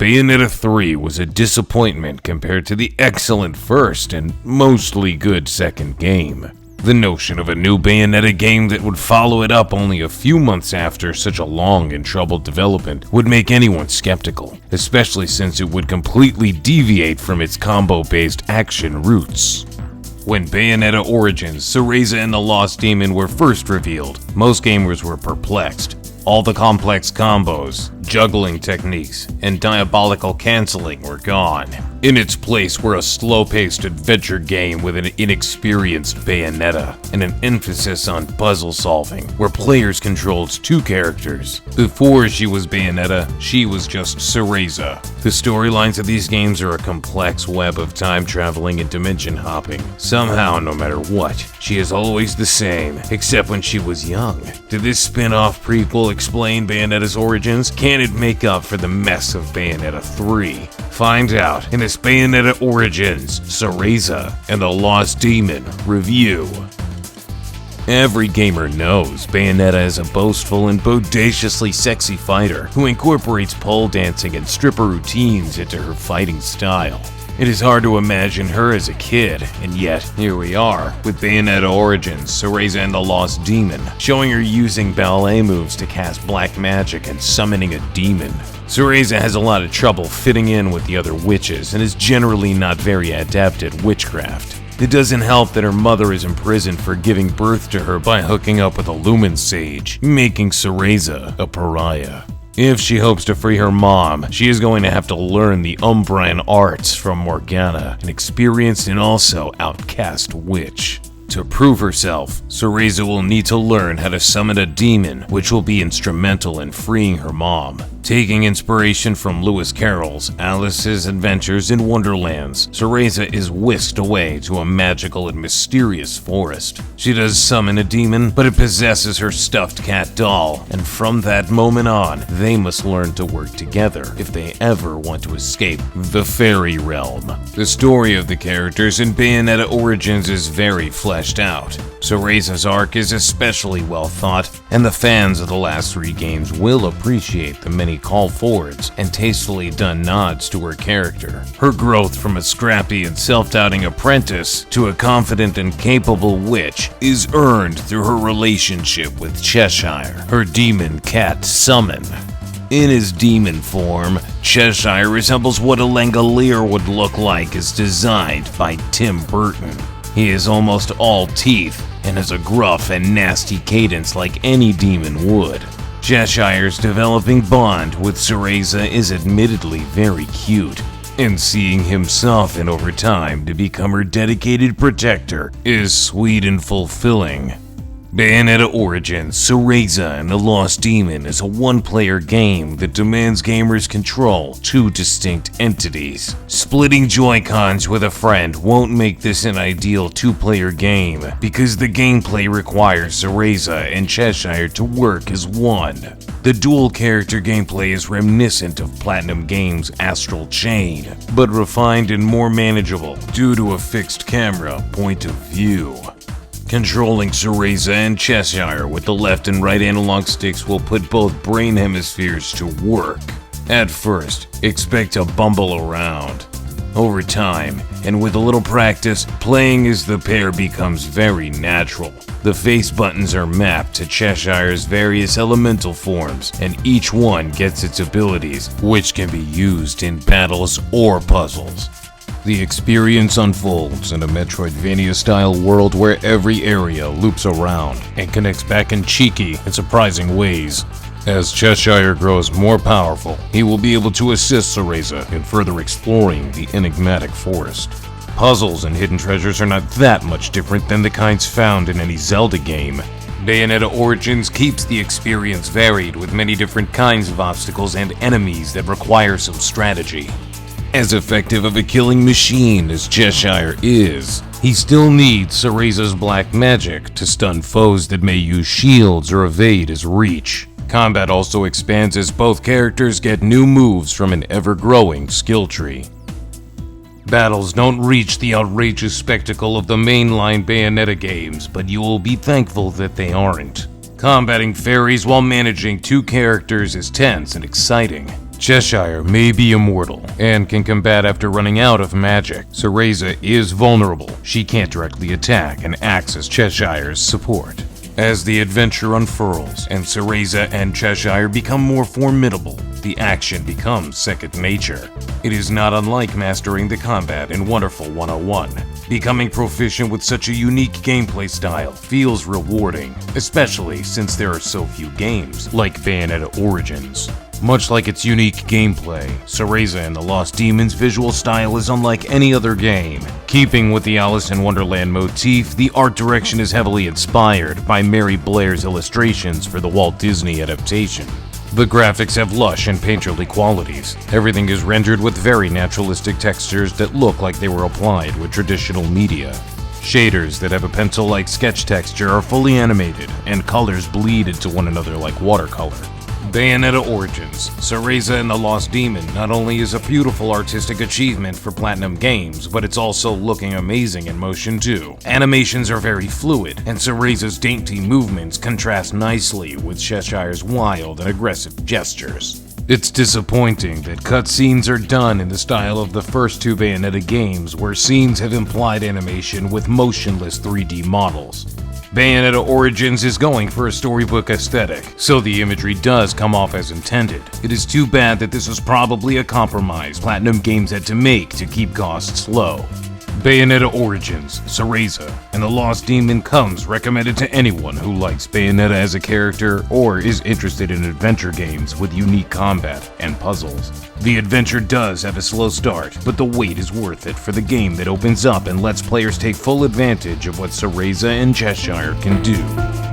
Bayonetta 3 was a disappointment compared to the excellent first and mostly good second game. The notion of a new Bayonetta game that would follow it up only a few months after such a long and troubled development would make anyone skeptical, especially since it would completely deviate from its combo-based action roots. When Bayonetta Origins, Cereza and the Lost Demon were first revealed, most gamers were perplexed. All the complex combos, juggling techniques, and diabolical canceling were gone. In its place were a slow-paced adventure game with an inexperienced Bayonetta, and an emphasis on puzzle solving, where players controlled two characters. Before she was Bayonetta, she was just Cereza. The storylines of these games are a complex web of time traveling and dimension hopping. Somehow, no matter what, she is always the same, except when she was young. Did this spin-off prequel explain Bayonetta's origins? Can it make up for the mess of Bayonetta 3? Find out in this Bayonetta Origins, Cereza and the Lost Demon review. Every gamer knows Bayonetta is a boastful and bodaciously sexy fighter who incorporates pole dancing and stripper routines into her fighting style. It is hard to imagine her as a kid, and yet here we are, with Bayonetta Origins, Cereza and the Lost Demon, showing her using ballet moves to cast black magic and summoning a demon. Cereza has a lot of trouble fitting in with the other witches and is generally not very adept at witchcraft. It doesn't help that her mother is imprisoned for giving birth to her by hooking up with a Lumen Sage, making Cereza a pariah. If she hopes to free her mom, she is going to have to learn the Umbran arts from Morgana, an experienced and also outcast witch. To prove herself, Cereza will need to learn how to summon a demon, which will be instrumental in freeing her mom. Taking inspiration from Lewis Carroll's Alice's Adventures in Wonderlands, Cereza is whisked away to a magical and mysterious forest. She does summon a demon, but it possesses her stuffed cat doll, and from that moment on, they must learn to work together if they ever want to escape the fairy realm. The story of the characters in Bayonetta Origins is very fleshed out. Cereza's arc is especially well thought, and the fans of the last three games will appreciate the many call-forwards and tastefully done nods to her character. Her growth from a scrappy and self-doubting apprentice to a confident and capable witch is earned through her relationship with Cheshire, her demon cat summon. In his demon form, Cheshire resembles what a Langolier would look like as designed by Tim Burton. He is almost all teeth and has a gruff and nasty cadence like any demon would. Cheshire's developing bond with Cereza is admittedly very cute, and seeing him soften over time to become her dedicated protector is sweet and fulfilling. Bayonetta Origins, Cereza and the Lost Demon is a one-player game that demands gamers control two distinct entities. Splitting Joy-Cons with a friend won't make this an ideal two-player game because the gameplay requires Cereza and Cheshire to work as one. The dual-character gameplay is reminiscent of Platinum Games' Astral Chain, but refined and more manageable due to a fixed camera point of view. Controlling Cereza and Cheshire with the left and right analog sticks will put both brain hemispheres to work. At first, expect to bumble around. Over time, and with a little practice, playing as the pair becomes very natural. The face buttons are mapped to Cheshire's various elemental forms, and each one gets its abilities, which can be used in battles or puzzles. The experience unfolds in a Metroidvania-style world where every area loops around and connects back in cheeky and surprising ways. As Cheshire grows more powerful, he will be able to assist Cereza in further exploring the enigmatic forest. Puzzles and hidden treasures are not that much different than the kinds found in any Zelda game. Bayonetta Origins keeps the experience varied with many different kinds of obstacles and enemies that require some strategy. As effective of a killing machine as Cheshire is, he still needs Cereza's black magic to stun foes that may use shields or evade his reach. Combat also expands as both characters get new moves from an ever-growing skill tree. Battles don't reach the outrageous spectacle of the mainline Bayonetta games, but you will be thankful that they aren't. Combating fairies while managing two characters is tense and exciting. Cheshire may be immortal and can combat after running out of magic. Cereza is vulnerable. She can't directly attack and acts as Cheshire's support. As the adventure unfurls and Cereza and Cheshire become more formidable, the action becomes second nature. It is not unlike mastering the combat in Wonderful 101. Becoming proficient with such a unique gameplay style feels rewarding, especially since there are so few games like Bayonetta Origins. Much like its unique gameplay, Cereza and the Lost Demon's visual style is unlike any other game. Keeping with the Alice in Wonderland motif, the art direction is heavily inspired by Mary Blair's illustrations for the Walt Disney adaptation. The graphics have lush and painterly qualities. Everything is rendered with very naturalistic textures that look like they were applied with traditional media. Shaders that have a pencil-like sketch texture are fully animated, and colors bleed into one another like watercolor. Bayonetta Origins, Cereza and the Lost Demon not only is a beautiful artistic achievement for Platinum Games, but it's also looking amazing in motion too. Animations are very fluid, and Cereza's dainty movements contrast nicely with Cheshire's wild and aggressive gestures. It's disappointing that cutscenes are done in the style of the first two Bayonetta games, where scenes have implied animation with motionless 3D models. Bayonetta Origins is going for a storybook aesthetic, so the imagery does come off as intended. It is too bad that this was probably a compromise Platinum Games had to make to keep costs low. Bayonetta Origins, Cereza, and the Lost Demon comes recommended to anyone who likes Bayonetta as a character or is interested in adventure games with unique combat and puzzles. The adventure does have a slow start, but the wait is worth it for the game that opens up and lets players take full advantage of what Cereza and Cheshire can do.